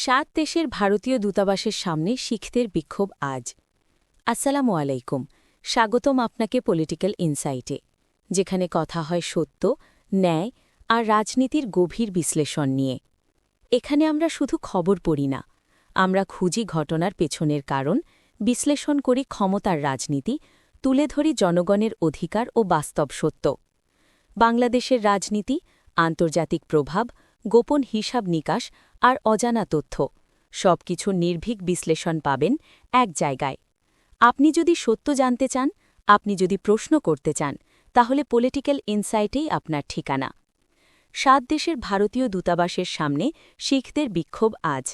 7 দেশের ভারতীয় দূতাবাসের সামনে শিখদের বিক্ষোভ আজ। আসসালামু আলাইকুম, স্বাগতম আপনাকে পলিটিক্যাল ইনসাইটে, যেখানে কথা হয় সত্য, ন্যায় আর রাজনীতির গভীর বিশ্লেষণ নিয়ে। এখানে আমরা শুধু খবর পড়ি না, আমরা খুঁজি ঘটনার পেছনের কারণ, বিশ্লেষণ করি ক্ষমতার রাজনীতি, তুলে ধরি জনগণের অধিকার ও বাস্তব সত্য। বাংলাদেশের রাজনীতি, আন্তর্জাতিক প্রভাব, গোপন হিসাব নিকাশ আর অজানা তথ্য সবকিছু নির্ভীক বিশ্লেষণ পাবেন এক জায়গায়। আপনি যদি সত্য জানতে চান, আপনি যদি প্রশ্ন করতে চান, তাহলে পলিটিক্যাল ইনসাইটেই আপনার ঠিকানা। 7 দেশের ভারতীয় দূতাবাসের সামনে শিখদের বিক্ষোভ আজ।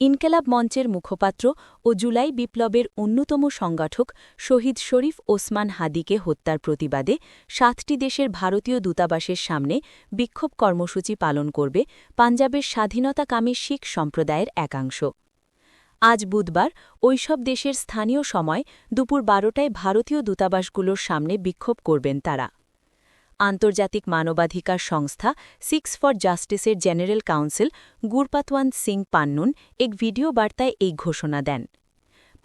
ইনকেলাব মঞ্চের মুখপাত্র ও জুলাই বিপ্লবের অন্যতম সংগঠক শহীদ শরীফ ওসমান হাদিকে হত্যার প্রতিবাদে 7টি দেশের ভারতীয় দূতাবাসের সামনে বিক্ষোভ কর্মসূচি পালন করবে পাঞ্জাবের স্বাধীনতাকামী শিখ সম্প্রদায়ের একাংশ। আজ বুধবার ওইসব দেশের স্থানীয় সময় দুপুর 12টায় ভারতীয় দূতাবাসগুলোর সামনে বিক্ষোভ করবেন তারা। আন্তর্জাতিক মানবাধিকার সংস্থা সিক্স ফর জাস্টিসের জেনারেল কাউন্সিল গুরপাতওয়ান্ত সিং পান্নুন এক ভিডিও বার্তায় এই ঘোষণা দেন।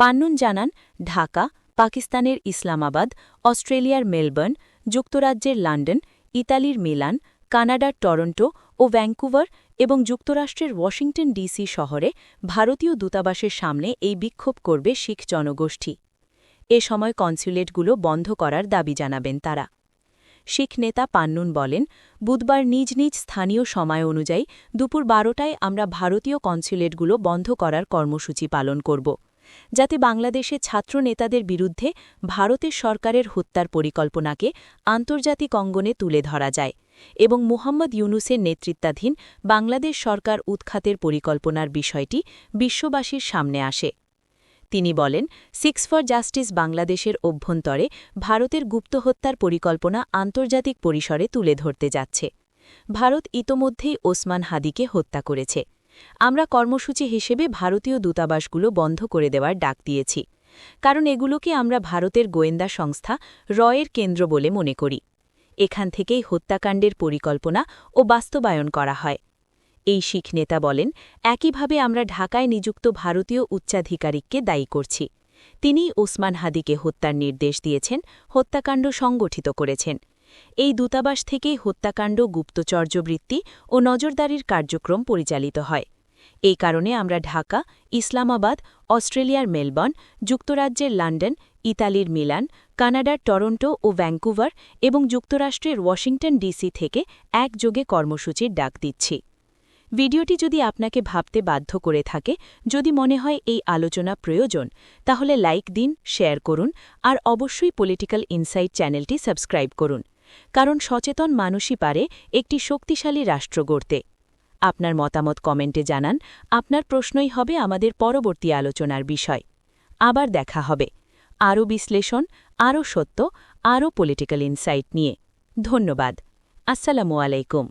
পান্নুন জানান, ঢাকা, পাকিস্তানের ইসলামাবাদ, অস্ট্রেলিয়ার মেলবোর্ন, যুক্তরাজ্যের লন্ডন, ইতালির মিলান, কানাডার টরন্টো ও ভ্যাঙ্কুভার এবং যুক্তরাষ্ট্রের ওয়াশিংটন ডিসি শহরে ভারতীয় দূতাবাসের সামনে এই বিক্ষোভ করবে শিখ জনগোষ্ঠী। এ সময় কনস্যুলেটগুলো বন্ধ করার দাবি জানাবেন তারা। শিখ নেতা পান্নুন বলেন, বুধবার নিজ নিজ স্থানীয় সময় অনুযায়ী দুপুর 12টায় আমরা ভারতীয় কনস্যুলেটগুলো বন্ধ করার কর্মসূচি পালন করব, যাতে বাংলাদেশে ছাত্র নেতাদের বিরুদ্ধে ভারতের সরকারের হত্যার পরিকল্পনাকে আন্তর্জাতিক অঙ্গনে তুলে ধরা যায় এবং মুহাম্মদ ইউনূসের নেতৃত্বাধীন বাংলাদেশ সরকার উৎখাতের পরিকল্পনার বিষয়টি বিশ্ববাসীর সামনে আসে। তিনি বলেন, সিক্স ফর জাস্টিস বাংলাদেশের অভ্যন্তরে ভারতের গুপ্তহত্যার পরিকল্পনা আন্তর্জাতিক পরিসরে তুলে ধরতে যাচ্ছে। ভারত ইতোমধ্যেই ওসমান হাদিকে হত্যা করেছে। আমরা কর্মসূচি হিসেবে ভারতীয় দূতাবাসগুলো বন্ধ করে দেওয়ার ডাক দিয়েছি, কারণ এগুলোকে আমরা ভারতের গোয়েন্দা সংস্থা রয়ের কেন্দ্র বলে মনে করি। এখান থেকেই হত্যাকাণ্ডের পরিকল্পনা ও বাস্তবায়ন করা হয়। এই শিখ নেতা বলেন, একইভাবে আমরা ঢাকায় নিযুক্ত ভারতীয় উচ্চাধিকারিককে দায়ী করছি। তিনিই ওসমান হাদিকে হত্যার নির্দেশ দিয়েছেন, হত্যাকাণ্ড সংগঠিত করেছেন। এই দূতাবাস থেকেই হত্যাকাণ্ড, গুপ্তচর্যবৃত্তি ও নজরদারির কার্যক্রম পরিচালিত হয়। এই কারণে আমরা ঢাকা, ইসলামাবাদ, অস্ট্রেলিয়ার মেলবোর্ন, যুক্তরাজ্যের লন্ডন, ইতালির মিলান, কানাডার টরন্টো ও ভ্যাঙ্কুভার এবং যুক্তরাষ্ট্রের ওয়াশিংটন ডিসি থেকে একযোগে কর্মসূচির ডাক দিচ্ছি। ভিডিওটি যদি আপনাকে ভাবতে বাধ্য করে থাকে, যদি মনে হয় এই আলোচনা প্রয়োজন, তাহলে লাইক দিন, শেয়ার করুন আর অবশ্যই পলিটিক্যাল ইনসাইট চ্যানেলটি সাবস্ক্রাইব করুন, কারণ সচেতন মানুষই পারে একটি শক্তিশালী রাষ্ট্র গড়তে। আপনার মতামত কমেন্টে জানান, আপনার প্রশ্নই হবে আমাদের পরবর্তী আলোচনার বিষয়। আবার দেখা হবে আরও বিশ্লেষণ, আরও সত্য, আরও পলিটিক্যাল ইনসাইট নিয়ে। ধন্যবাদ। আসসালামু আলাইকুম।